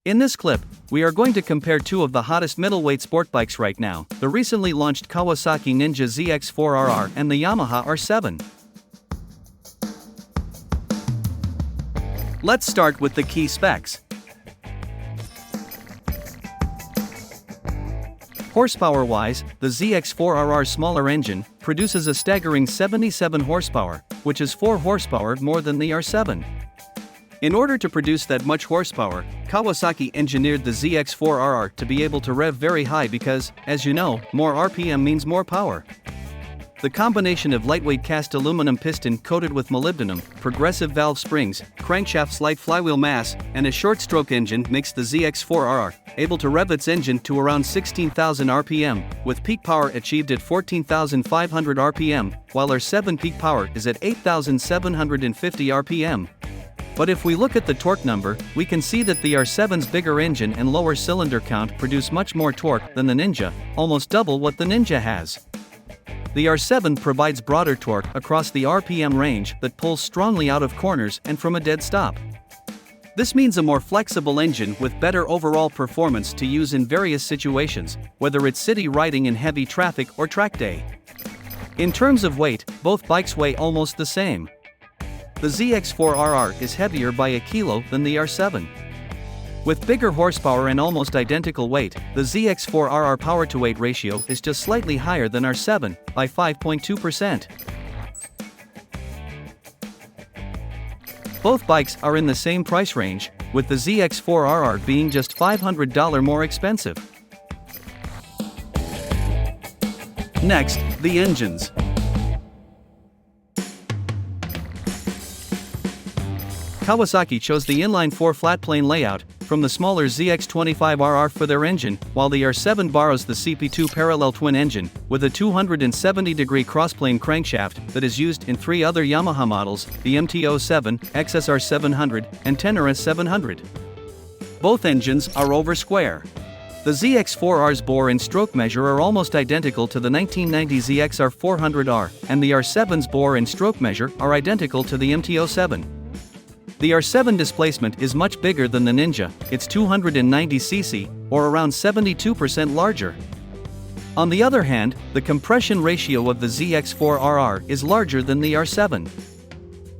In this clip, we are going to compare two of the hottest middleweight sport bikes right now, the recently launched Kawasaki Ninja ZX-4RR and the Yamaha R7. Let's start with the key specs. Horsepower-wise, the ZX-4RR's smaller engine produces a staggering 77 horsepower, which is 4 horsepower more than the R7. In order to produce that much horsepower, Kawasaki engineered the ZX-4RR to be able to rev very high because, as you know, more RPM means more power. The combination of lightweight cast aluminum piston coated with molybdenum, progressive valve springs, crankshaft's light flywheel mass, and a short-stroke engine makes the ZX-4RR able to rev its engine to around 16,000 RPM, with peak power achieved at 14,500 RPM, while R7 peak power is at 8,750 RPM. But if we look at the torque number, we can see that the R7's bigger engine and lower cylinder count produce much more torque than the Ninja, almost double what the Ninja has. The R7 provides broader torque across the RPM range that pulls strongly out of corners and from a dead stop. This means a more flexible engine with better overall performance to use in various situations, whether it's city riding in heavy traffic or track day. In terms of weight, both bikes weigh almost the same. The ZX-4RR is heavier by a kilo than the R7. With bigger horsepower and almost identical weight, the ZX-4RR power-to-weight ratio is just slightly higher than R7, by 5.2%. Both bikes are in the same price range, with the ZX-4RR being just $500 more expensive. Next, the engines. Kawasaki chose the inline-4 flat-plane layout from the smaller ZX-25RR for their engine, while the R7 borrows the CP2 parallel twin engine, with a 270-degree crossplane crankshaft that is used in 3 other Yamaha models, the MT-07, XSR700, and Tenere 700. Both engines are over square. The ZX-4R's bore and stroke measure are almost identical to the 1990 ZX-4RR, and the R7's bore and stroke measure are identical to the MT-07. The R7 displacement is much bigger than the Ninja, it's 290cc, or around 72% larger. On the other hand, the compression ratio of the ZX-4RR is larger than the R7.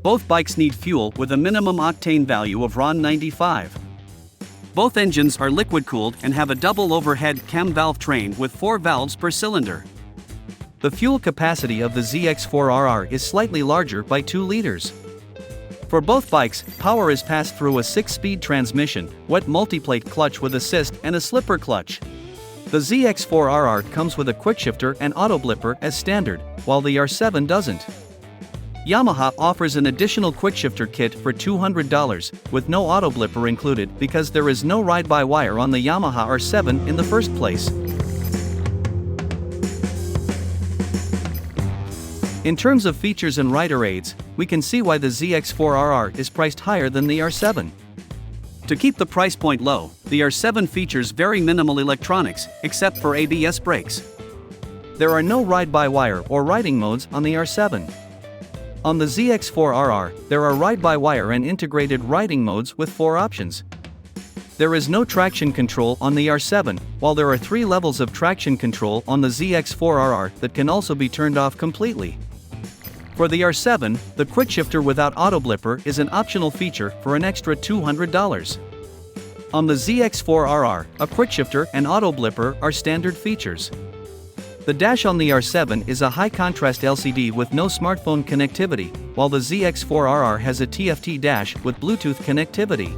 Both bikes need fuel with a minimum octane value of RON 95. Both engines are liquid-cooled and have a double overhead cam valve train with 4 valves per cylinder. The fuel capacity of the ZX-4RR is slightly larger by 2 liters. For both bikes, power is passed through a 6-speed transmission, wet multiplate clutch with assist and a slipper clutch. The ZX-4RR comes with a quickshifter and auto blipper as standard, while the R7 doesn't. Yamaha offers an additional quickshifter kit for $200, with no auto blipper included because there is no ride-by-wire on the Yamaha R7 in the first place. In terms of features and rider aids, we can see why the ZX-4RR is priced higher than the R7. To keep the price point low, the R7 features very minimal electronics, except for ABS brakes. There are no ride-by-wire or riding modes on the R7. On the ZX-4RR, there are ride-by-wire and integrated riding modes with 4 options. There is no traction control on the R7, while there are 3 levels of traction control on the ZX-4RR that can also be turned off completely. For the R7, the quickshifter without auto blipper is an optional feature for an extra $200. On the ZX-4RR, a quickshifter and auto blipper are standard features. The dash on the R7 is a high-contrast LCD with no smartphone connectivity, while the ZX-4RR has a TFT dash with Bluetooth connectivity.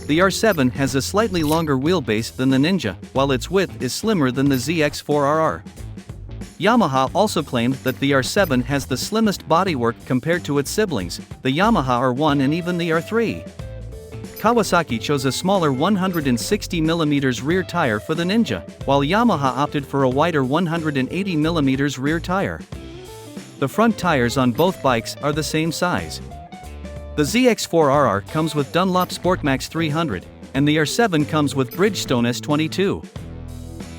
The R7 has a slightly longer wheelbase than the Ninja, while its width is slimmer than the ZX-4RR. Yamaha also claimed that the R7 has the slimmest bodywork compared to its siblings, the Yamaha R1 and even the R3. Kawasaki chose a smaller 160mm rear tire for the Ninja, while Yamaha opted for a wider 180mm rear tire. The front tires on both bikes are the same size. The ZX-4RR comes with Dunlop Sportmax 300, and the R7 comes with Bridgestone S22.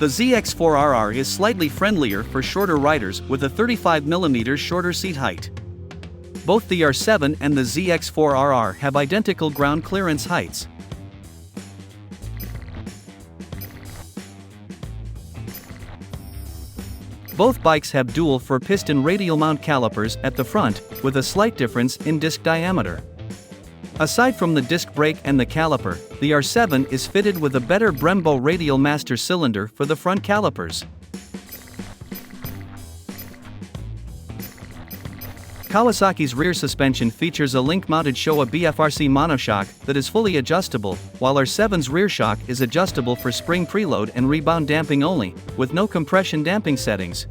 The ZX-4RR is slightly friendlier for shorter riders with a 35mm shorter seat height. Both the R7 and the ZX-4RR have identical ground clearance heights. Both bikes have dual 4-piston radial mount calipers at the front, with a slight difference in disc diameter. Aside from the disc brake and the caliper, the R7 is fitted with a better Brembo radial master cylinder for the front calipers. Kawasaki's rear suspension features a link-mounted Showa BFRC monoshock that is fully adjustable, while R7's rear shock is adjustable for spring preload and rebound damping only, with no compression damping settings.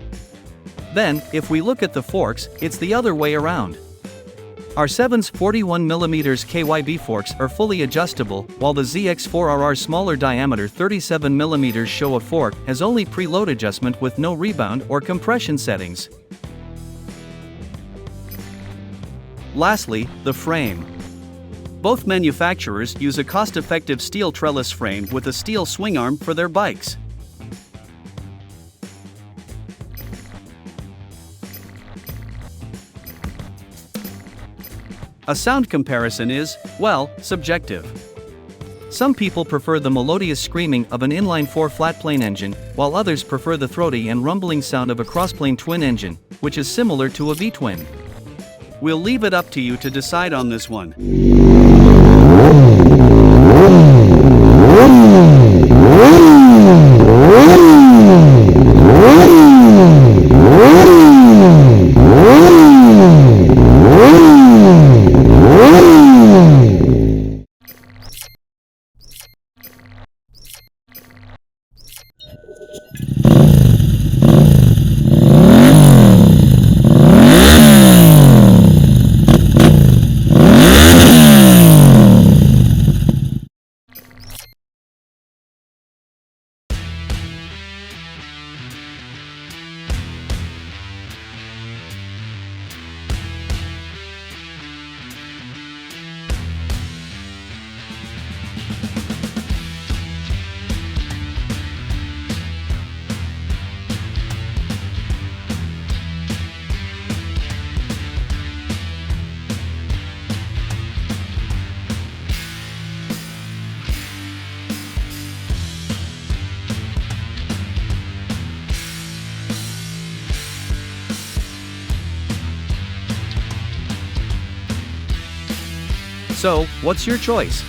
Then, if we look at the forks, it's the other way around. R7's 41mm KYB forks are fully adjustable, while the ZX-4RR's smaller diameter 37mm Showa fork has only preload adjustment with no rebound or compression settings. Lastly, the frame. Both manufacturers use a cost-effective steel trellis frame with a steel swing arm for their bikes. A sound comparison is, well, subjective. Some people prefer the melodious screaming of an inline-4 flat-plane engine, while others prefer the throaty and rumbling sound of a cross-plane twin engine, which is similar to a V-twin. We'll leave it up to you to decide on this one. So, what's your choice?